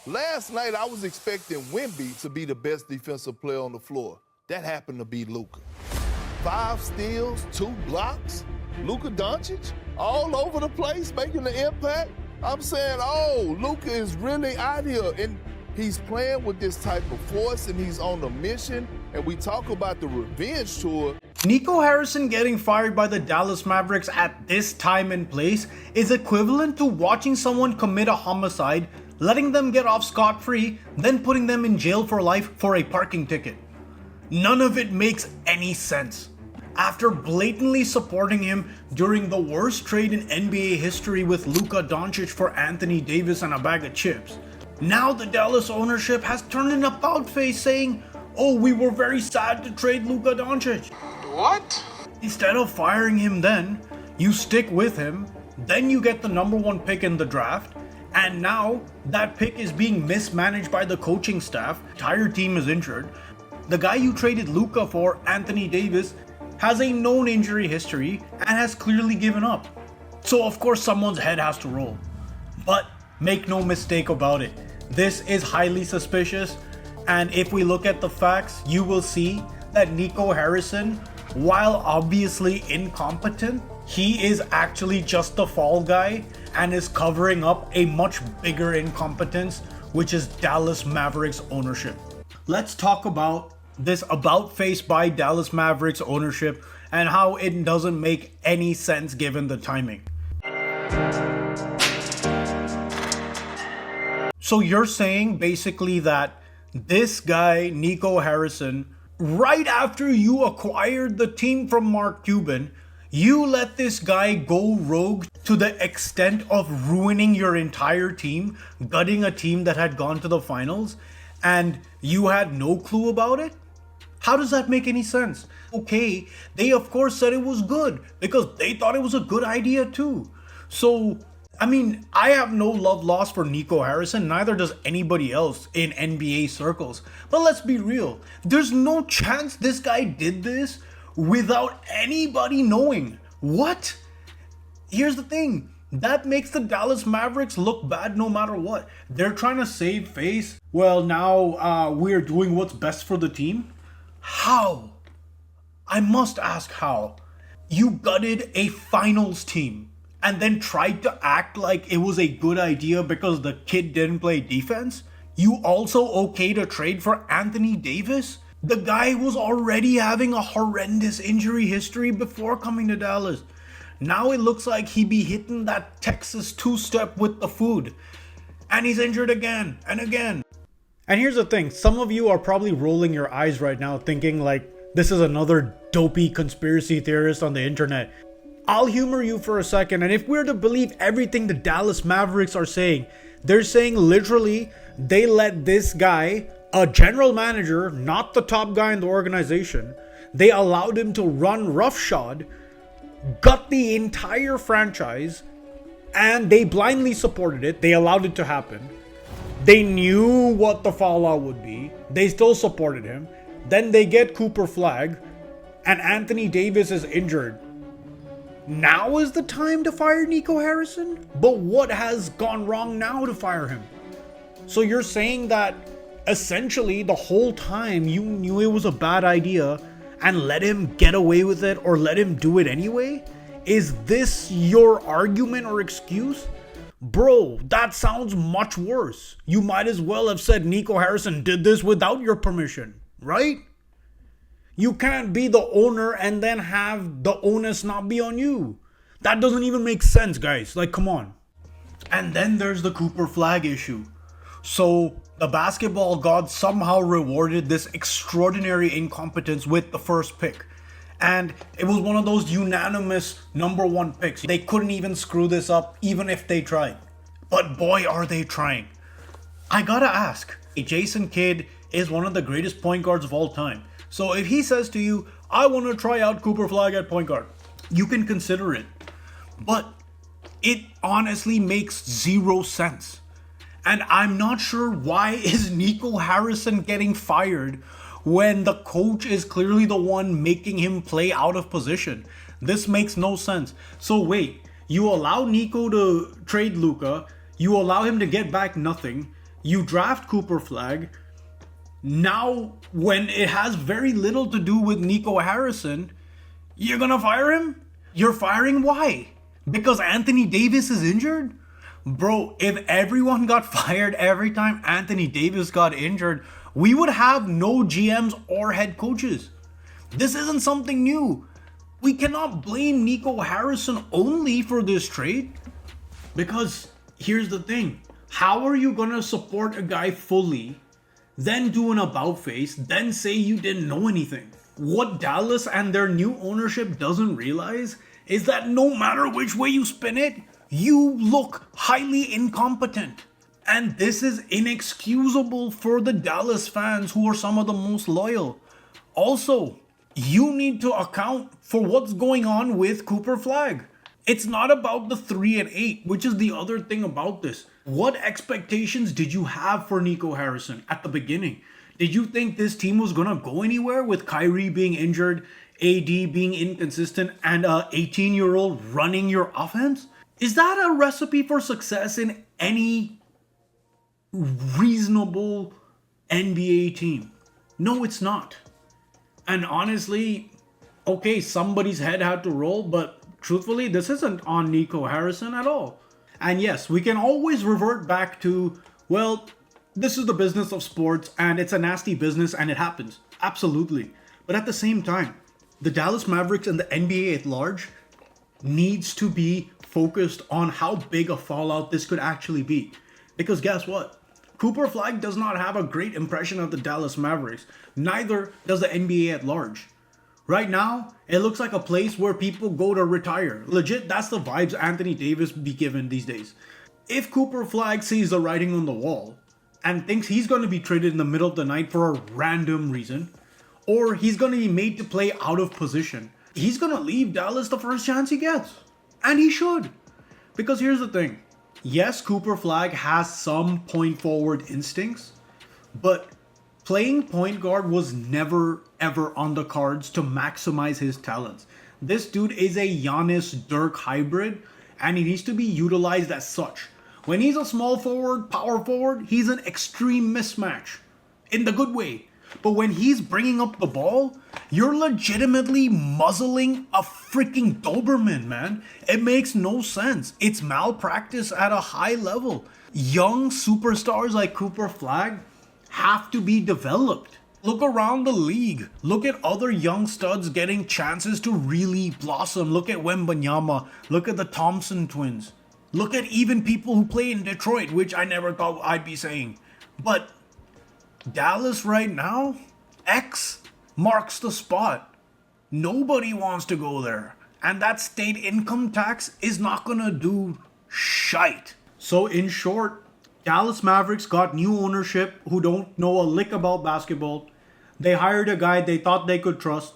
Last night, I was expecting Wemby to be the best defensive player on the floor. That happened to be Luka. 5 steals, 2 blocks. Luka Doncic, all over the place, making the impact. I'm saying, oh, Luka is really out here, and he's playing with this type of force, and he's on a mission. And we talk about the revenge tour. Nico Harrison getting fired by the Dallas Mavericks at this time and place is equivalent to watching someone commit a homicide, letting them get off scot-free, then putting them in jail for life for a parking ticket. None of it makes any sense. After blatantly supporting him during the worst trade in NBA history with Luka Doncic for Anthony Davis and a bag of chips, now the Dallas ownership has turned an about-face saying, oh, we were very sad to trade Luka Doncic. What? Instead of firing him then, you stick with him, then you get the #1 pick in the draft, and now that pick is being mismanaged by the coaching staff, entire team is injured. The guy you traded Luka for, Anthony Davis, has a known injury history and has clearly given up. So of course someone's head has to roll. But make no mistake about it, this is highly suspicious, and if we look at the facts, you will see that Nico Harrison, while obviously incompetent, he is actually just the fall guy and is covering up a much bigger incompetence, which is Dallas Mavericks ownership. Let's talk about this about face by Dallas Mavericks ownership and how it doesn't make any sense given the timing. So you're saying basically that this guy, Nico Harrison, right after you acquired the team from Mark Cuban, you let this guy go rogue to the extent of ruining your entire team, gutting a team that had gone to the finals, and you had no clue about it? How does that make any sense? Okay, they of course said it was good because they thought it was a good idea too. So, I mean, I have no love lost for Nico Harrison, neither does anybody else in NBA circles. But let's be real, there's no chance this guy did this without anybody knowing. What? Here's the thing, that makes the Dallas Mavericks look bad no matter what. They're trying to save face. Well, now we're doing what's best for the team. How? I must ask how. You gutted a finals team and then tried to act like it was a good idea because the kid didn't play defense? You also okay to trade for Anthony Davis? The guy was already having a horrendous injury history before coming to Dallas. Now it looks like he be hitting that Texas two-step with the food. And he's injured again and again. And here's the thing, some of you are probably rolling your eyes right now thinking like this is another dopey conspiracy theorist on the internet. I'll humor you for a second, and if we're to believe everything the Dallas Mavericks are saying, they're saying literally they let this guy, a general manager, not the top guy in the organization, they allowed him to run roughshod, gut the entire franchise, and they blindly supported it. They allowed it to happen. They knew what the fallout would be. They still supported him. Then they get Cooper Flag, and Anthony Davis is injured. Now is the time to fire Nico Harrison? But what has gone wrong now to fire him? So you're saying that essentially the whole time you knew it was a bad idea and let him get away with it or let him do it anyway? Is this your argument or excuse? Bro, that sounds much worse. You might as well have said Nico Harrison did this without your permission, right? You can't be the owner and then have the onus not be on you. That doesn't even make sense, guys. Like, come on. And then there's the Cooper Flag issue. So the basketball gods somehow rewarded this extraordinary incompetence with the first pick. And it was one of those unanimous #1 picks. They couldn't even screw this up even if they tried. But boy, are they trying. I gotta ask, Jason Kidd is one of the greatest point guards of all time. So if he says to you, I want to try out Cooper Flag at point guard, you can consider it. But it honestly makes zero sense. And I'm not sure why is Nico Harrison getting fired when the coach is clearly the one making him play out of position. This makes no sense. So wait, you allow Nico to trade Luka, you allow him to get back nothing, You draft Cooper Flag. Now, when it has very little to do with Nico Harrison, you're gonna fire him? You're firing why? Because Anthony Davis is injured? Bro, if everyone got fired every time Anthony Davis got injured, we would have no GMs or head coaches. This isn't something new. We cannot blame Nico Harrison only for this trade. Because here's the thing. How are you gonna support a guy fully, then do an about face, then say you didn't know anything? What Dallas and their new ownership doesn't realize is that no matter which way you spin it, you look highly incompetent. And this is inexcusable for the Dallas fans who are some of the most loyal. Also, you need to account for what's going on with Cooper Flag. It's not about the 3 and 8, which is the other thing about this. What expectations did you have for Nico Harrison at the beginning? Did you think this team was gonna go anywhere with Kyrie being injured, AD being inconsistent, and a 18-year-old running your offense? Is that a recipe for success in any reasonable NBA team? No, it's not. And honestly, okay, somebody's head had to roll, but truthfully, this isn't on Nico Harrison at all. And yes, we can always revert back to, well, this is the business of sports and it's a nasty business and it happens. Absolutely. But at the same time, the Dallas Mavericks and the NBA at large needs to be focused on how big a fallout this could actually be. Because guess what? Cooper Flag does not have a great impression of the Dallas Mavericks. Neither does the NBA at large. Right now, it looks like a place where people go to retire. Legit, that's the vibes Anthony Davis be given these days. If Cooper Flag sees the writing on the wall and thinks he's going to be traded in the middle of the night for a random reason, or he's going to be made to play out of position, he's going to leave Dallas the first chance he gets. And he should. Because here's the thing. Yes, Cooper Flag has some point forward instincts, but playing point guard was never ever on the cards to maximize his talents. This dude is a Giannis Dirk hybrid and he needs to be utilized as such. When he's a small forward, power forward, he's an extreme mismatch in the good way. But when he's bringing up the ball, you're legitimately muzzling a freaking Doberman, man. It makes no sense. It's malpractice at a high level. Young superstars like Cooper Flag have to be developed. Look around the league. Look at other young studs getting chances to really blossom. Look at Wembanyama. Look at the Thompson twins. Look at even people who play in Detroit, which I never thought I'd be saying. But Dallas right now, X marks the spot. Nobody wants to go there. And that state income tax is not gonna do shite. So in short, Dallas Mavericks got new ownership who don't know a lick about basketball. They hired a guy they thought they could trust.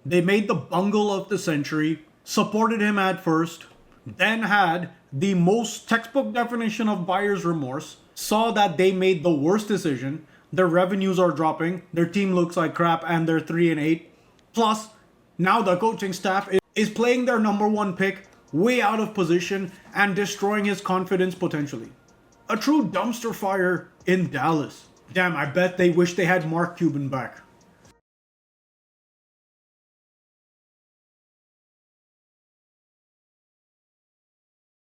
They made the bungle of the century, supported him at first, then had the most textbook definition of buyer's remorse, saw that they made the worst decision. Their revenues are dropping, their team looks like crap, and they're 3 and 8. Plus, now the coaching staff is playing their number one pick way out of position and destroying his confidence potentially. A true dumpster fire in Dallas. Damn, I bet they wish they had Mark Cuban back.